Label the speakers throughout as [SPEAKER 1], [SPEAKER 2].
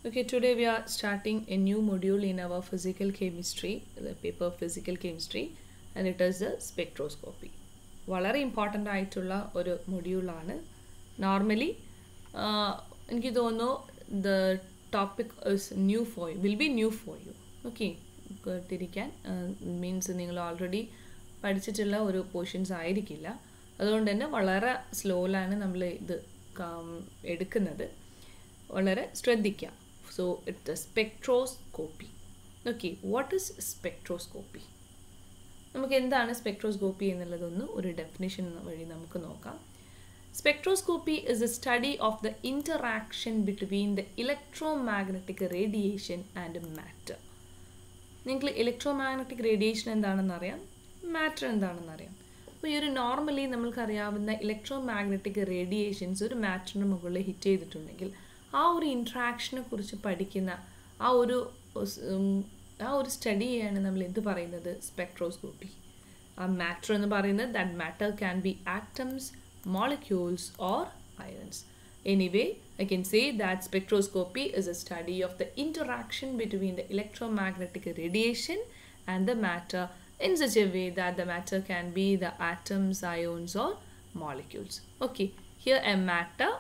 [SPEAKER 1] Okay, today we are starting a new module in our physical chemistry, the paper physical chemistry, and it is the spectroscopy. വളരെ important ആയിട്ടുള്ള ഒരു മൊഡ്യൂളാണ്. Normally എനിക്ക് തോന്നുന്നു the topic is new for you, will be new for you. Okay, കേട്ടിരിക്കാൻ means നിങ്ങൾ already പഠിച്ചിട്ടുള്ള ഒരു പോർഷൻസ് ആയിരിക്കില്ല. അതുകൊണ്ട് തന്നെ വളരെ സ്ലോയിലാണ് നമ്മൾ ഇത് എടുക്കുന്നത്. വളരെ ശ്രദ്ധിക്കുക. So it's the spectroscopy. Okay, what is spectroscopy? നമുക്ക് എന്താണ് സ്പെക്ട്രോസ്കോപ്പി എന്നുള്ളതൊന്ന് ഒരു ഡെഫിനിഷൻ വഴി നമുക്ക് നോക്കാം. Spectroscopy is a study of the interaction between the electromagnetic radiation and matter. നിങ്ങൾക്ക് ഇലക്ട്രോമാഗ്നറ്റിക് റേഡിയേഷൻ എന്താണെന്ന് അറിയാം, മാറ്റർ എന്താണെന്ന് അറിയാം. അപ്പോൾ ഈ ഒരു നോർമലി നമ്മൾക്കറിയാവുന്ന ഇലക്ട്രോമാഗ്നറ്റിക് റേഡിയേഷൻസ് ഒരു മാറ്ററിന് മുകളിൽ ഹിറ്റ് ചെയ്തിട്ടുണ്ടെങ്കിൽ ആ ഒരു ഇൻട്രാക്ഷനെ കുറിച്ച് പഠിക്കുന്ന ആ ഒരു സ്റ്റഡിയാണ് നമ്മൾ എന്ത് പറയുന്നത്, സ്പെക്ട്രോസ്കോപ്പി. ആ മാറ്റർ എന്ന് പറയുന്നത് that matter can be atoms, molecules or ions. Anyway I can say that spectroscopy is a study of the interaction between the electromagnetic radiation and the matter in such a way that the matter can be the atoms, ions or molecules. Okay, here a matter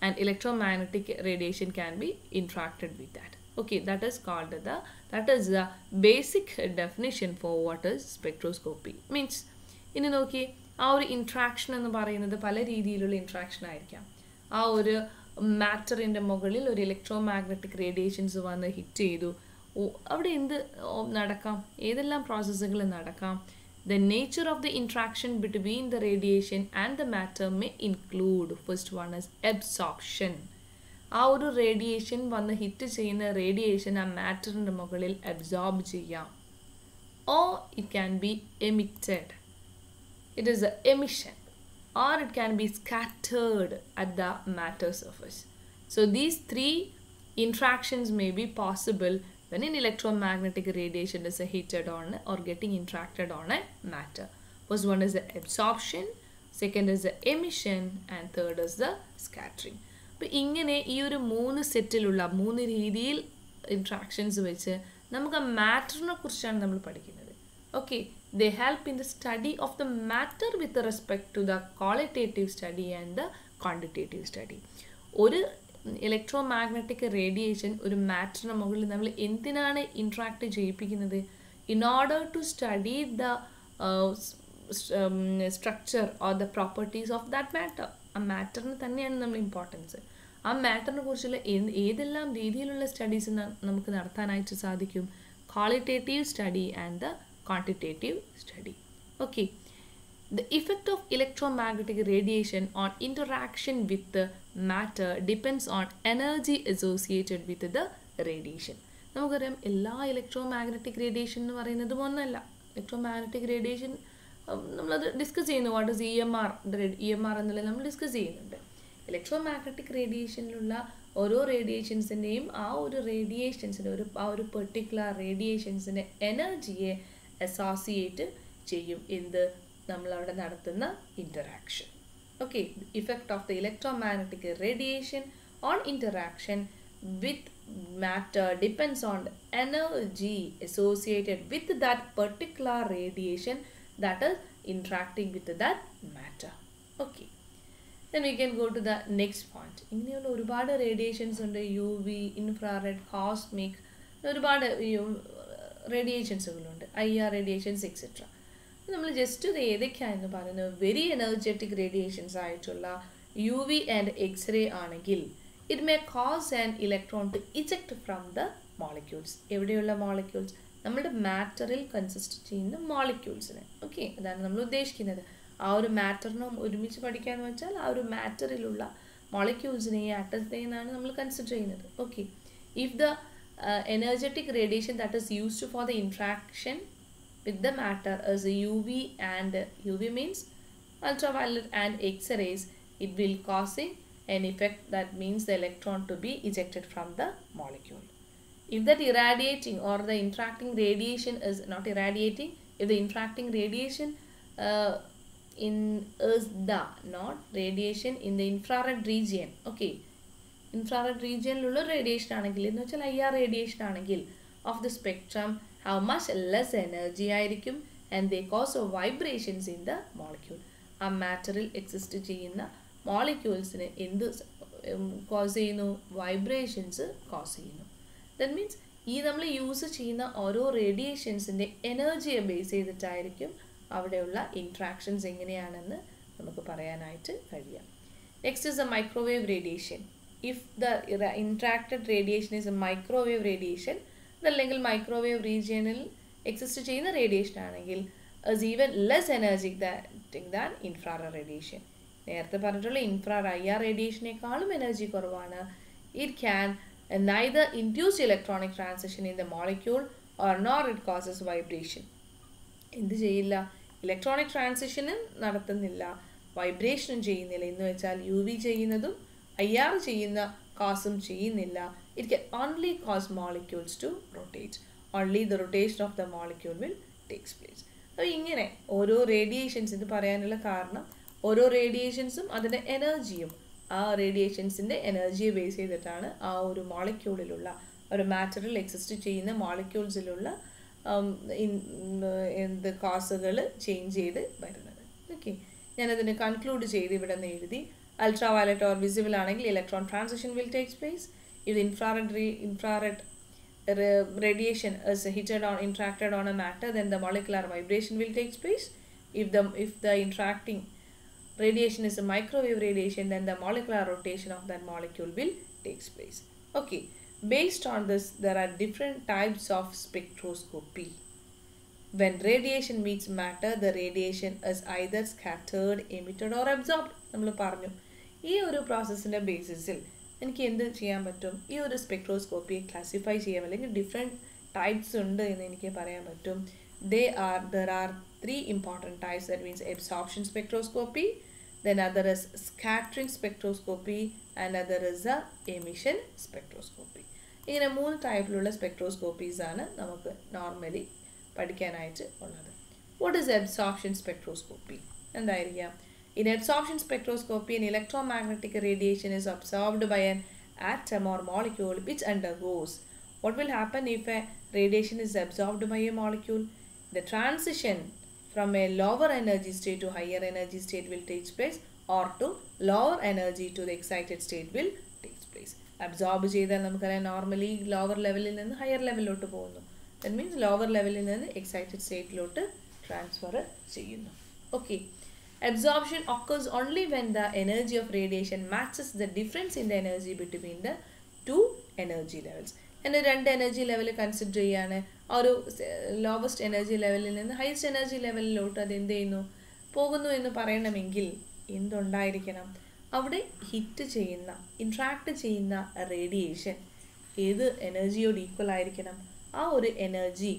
[SPEAKER 1] and electromagnetic radiation can be interacted with that. Okay, that is the basic definition for what is spectroscopy means. ഇനി നോക്കി, ആ ഒരു interaction എന്ന് പറയുന്നത് പല രീതിയിലുള്ള interaction ആയിരിക്കാം. ആ ഒരു മാറ്ററിൻ്റെ മുകളിൽ ഒരു ഇലക്ട്രോമാഗ്നറ്റിക് റേഡിയേഷൻസ് വന്ന് ഹിറ്റ് ചെയ്തു, അവിടെ എന്ത് നടക്കാം, ഏതെല്ലാം പ്രോസസ്സുകൾ നടക്കാം. The nature of the interaction between the radiation and the matter may include, first one is absorption. ആ ഒരു റേഡിയേഷൻ വന്ന് ഹിറ്റ് ചെയ്യുന്ന റേഡിയേഷൻ ആ മാറ്ററിൻ്റെ മുകളിൽ അബ്സോർബ് ചെയ്യാം. Or it can be emitted. It is an emission. Or it can be scattered at the matter surface. So these three interactions may be possible when an electromagnetic radiation is heated on or getting interacted on a matter. First one is the absorption, second is the emission, and third is the scattering. അപ്പോൾ ഇങ്ങനെ ഈ ഒരു മൂന്ന് സെറ്റിലുള്ള മൂന്ന് രീതിയിൽ interactions വെച്ച് നമുക്ക് ആ മാറ്ററിനെ കുറിച്ചാണ് നമ്മൾ പഠിക്കുന്നത്. Okay, they help in the study of the matter with respect to the qualitative study and the quantitative study. ഒരു ഇലക്ട്രോമാഗ്നറ്റിക് റേഡിയേഷൻ ഒരു മാറ്ററിന് മുകളിൽ നമ്മൾ എന്തിനാണ് ഇൻട്രാക്ട് ചെയ്യിപ്പിക്കുന്നത്? In order to study the structure or the properties of that matter. ആ മാറ്ററിന് തന്നെയാണ് നമ്മൾ ഇമ്പോർട്ടൻസ്. ആ മാറ്ററിനെ കുറിച്ചുള്ള ഏതെല്ലാം രീതിയിലുള്ള സ്റ്റഡീസ് നമുക്ക് നടത്താനായിട്ട് സാധിക്കും? Qualitative study and the quantitative study. Okay, the effect of electromagnetic radiation on interaction with the matter depends on energy associated with the radiation. നമുക്കറിയാം, എല്ലാ ഇലക്ട്രോമാഗ്നറ്റിക് റേഡിയേഷൻ എന്ന് പറയുന്നതും ഒന്നല്ല. ഇലക്ട്രോമാഗ്നറ്റിക് റേഡിയേഷൻ നമ്മളത് ഡിസ്കസ് ചെയ്യുന്നു. വാട്ട് ഇസ് EMR എന്നുള്ളത് നമ്മൾ discuss ചെയ്യുന്നുണ്ട്. ഇലക്ട്രോമാഗ്നറ്റിക് റേഡിയേഷനിലുള്ള ഓരോ റേഡിയേഷൻസിൻ്റെയും ആ ഒരു റേഡിയേഷൻസിൻ്റെ ആ ഒരു പെർട്ടിക്കുലർ റേഡിയേഷൻസിൻ്റെ എനർജിയെ അസോസിയേറ്റ് ചെയ്യും എന്ത് നമ്മളവിടെ നടത്തുന്ന interaction. Okay, effect of the electromagnetic radiation on interaction with matter depends on the energy associated with that particular radiation that is interacting with that matter. Okay, then we can go to the next point. ഇങ്ങനെയുള്ള ഒരുപാട് radiations ഉണ്ട്. UV, infrared, cosmic, ഒരുപാട് റേഡിയേഷൻസുകളുണ്ട്. IR radiations etcetera. നമ്മൾ just ഇത് ഏതൊക്കെയാണെന്ന് പറയുന്നത്, very energetic radiations ആയിട്ടുള്ള UV ആൻഡ് എക്സ്റേ ആണെങ്കിൽ it may cause an electron to eject from the molecules. എവിടെയുള്ള മോളിക്യൂൾസ്? നമ്മുടെ മാറ്ററിൽ കൺസിസ്റ്റ് ചെയ്യുന്ന മോളിക്യൂൾസിന്. ഓക്കെ, അതാണ് നമ്മൾ ഉദ്ദേശിക്കുന്നത്. ആ ഒരു മാറ്ററിനെ ഒരുമിച്ച് പഠിക്കാന്ന് വെച്ചാൽ ആ ഒരു മാറ്ററിലുള്ള മോളിക്യൂൾസിനെ, ആറ്റത്തെ എന്നാണ് നമ്മൾ കൺസിഡർ ചെയ്യുന്നത്. Okay, if the energetic radiation that is used for the interaction with the matter is UV, and UV means ultraviolet and X-rays, it will causing an effect that means the electron to be ejected from the molecule. If that irradiating or the interacting radiation is not irradiating, if the interacting radiation is the not radiation in the infrared region, okay, infrared റീജിയനിലുള്ള radiation ആണെങ്കിൽ എന്ന് വെച്ചാൽ IR radiation ആണെങ്കിൽ of the spectrum how much less energy ആയിരിക്കും and they cause vibrations in the molecule. ആ മാറ്ററിൽ exist ചെയ്യുന്ന മോളിക്യൂൾസിന് എന്ത് കോസ് ചെയ്യുന്നു? വൈബ്രേഷൻസ് കോസ് ചെയ്യുന്നു. ദാറ്റ് മീൻസ് ഈ നമ്മൾ യൂസ് ചെയ്യുന്ന ഓരോ റേഡിയേഷൻസിൻ്റെ എനർജിയെ ബേസ് ചെയ്തിട്ടായിരിക്കും അവിടെയുള്ള ഇൻട്രാക്ഷൻസ് എങ്ങനെയാണെന്ന് നമുക്ക് പറയാനായിട്ട് കഴിയാം. Next is a microwave radiation. If the interacted radiation is a microwave radiation, അതല്ലെങ്കിൽ മൈക്രോവേവ് റീജിയനിൽ എക്സിസ്റ്റ് ചെയ്യുന്ന റേഡിയേഷൻ ആണെങ്കിൽ is even less energetic than infrared radiation. നേരത്തെ പറഞ്ഞിട്ടുള്ള ഇൻഫ്രാറെഡ് IR റേഡിയേഷനേക്കാളും എനർജി കുറവാണ്. It can neither induce electronic transition in the molecule or nor it causes vibration. എന്ത് ചെയ്യില്ല? Electronic ട്രാൻസിഷനും നടത്തുന്നില്ല, വൈബ്രേഷനും ചെയ്യുന്നില്ല. എന്ന് വെച്ചാൽ UV ചെയ്യുന്നതും IR ചെയ്യുന്ന കാസും ചെയ്യുന്നില്ല. It can only cause molecules to rotate. Only the rotation of the molecule will takes place. അപ്പോൾ ഇങ്ങനെ ഓരോ റേഡിയേഷൻസ് ഇത് പറയാനുള്ള കാരണം ഓരോ റേഡിയേഷൻസും അതിൻ്റെ എനർജിയും ആ റേഡിയേഷൻസിൻ്റെ എനർജിയെ ബേസ് ചെയ്തിട്ടാണ് ആ ഒരു മോളിക്യൂളിലുള്ള ഒരു മാറ്ററിൽ എക്സിസ്റ്റ് ചെയ്യുന്ന മോളിക്യൂൾസിലുള്ള എന്ത് കാസുകൾ ചേഞ്ച് ചെയ്ത് വരുന്നത്. ഓക്കെ, ഞാനതിനെ കൺക്ലൂഡ് ചെയ്ത് ഇവിടെ നിന്ന് എഴുതി. അൾട്രാ വയലറ്റ് ഓർ വിസിബിൾ ആണെങ്കിൽ electron transition will takes place. ഇത് infrared radiation is heated or interacted on a matter, then the molecular vibration will take place. If the interacting radiation is a microwave radiation, then the molecular rotation of that molecule will takes place. Okay, based on this there are different types of spectroscopy. When radiation meets matter, the radiation is either scattered, emitted or absorbed. നമ്മൾ പറഞ്ഞു ഈ ഒരു പ്രോസസ്സിൻ്റെ ബേസിസിൽ എനിക്ക് എന്ത് ചെയ്യാൻ പറ്റും? ഈ ഒരു സ്പെക്ട്രോസ്കോപ്പിയെ ക്ലാസിഫൈ ചെയ്യാം, അല്ലെങ്കിൽ ഡിഫറെൻറ്റ് ടൈപ്സ് ഉണ്ട് എന്ന് എനിക്ക് പറയാൻ പറ്റും. There are three important types. That means absorption spectroscopy, then other is scattering spectroscopy, and other is a emission spectroscopy. ഇങ്ങനെ 3 ടൈപ്പിലുള്ള സ്പെക്ട്രോസ്കോപ്പീസ് ആണ് നമുക്ക് നോർമലി പഠിക്കാനായിട്ട് ഉള്ളത്. What is absorption spectroscopy? എന്തായിരിക്കാം? In absorption spectroscopy, an electromagnetic radiation is absorbed by an atom or molecule which undergoes. What will happen if a radiation is absorbed by a molecule? The transition from a lower energy state to higher energy state will take place, or to lower energy to the excited state will take place. Absorb ചെയ്താൽ നമുക്കറിയാം normally lower ലെവലിൽ നിന്ന് higher ലെവലിലോട്ട് പോകുന്നു. That means lower ലെവലിൽ നിന്ന് excited സ്റ്റേറ്റിലോട്ട് transfer ചെയ്യുന്നു. Okay, absorption occurs only when the energy of radiation matches the difference in the energy between the two energy levels. എൻ്റെ 2 energy level consider ചെയ്യാണ്. ആ ഒരു ലോവസ്റ്റ് എനർജി ലെവലിൽ നിന്ന് ഹയസ്റ്റ് എനർജി ലെവലിലോട്ട് അത് എന്ത് ചെയ്യുന്നു പോകുന്നു എന്ന് പറയണമെങ്കിൽ എന്തുണ്ടായിരിക്കണം? അവിടെ ഹിറ്റ് ചെയ്യുന്ന ഇൻട്രാക്ട് ചെയ്യുന്ന റേഡിയേഷൻ ഏത് എനർജിയോട് ഈക്വൽ ആയിരിക്കണം? ആ ഒരു എനർജി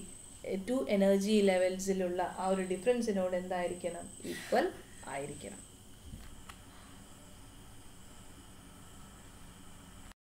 [SPEAKER 1] 2 എനർജി ലെവൽസിലുള്ള ആ ഒരു ഡിഫറൻസിനോട് എന്തായിരിക്കണം? ഈക്വൽ ആയിരിക്കണം.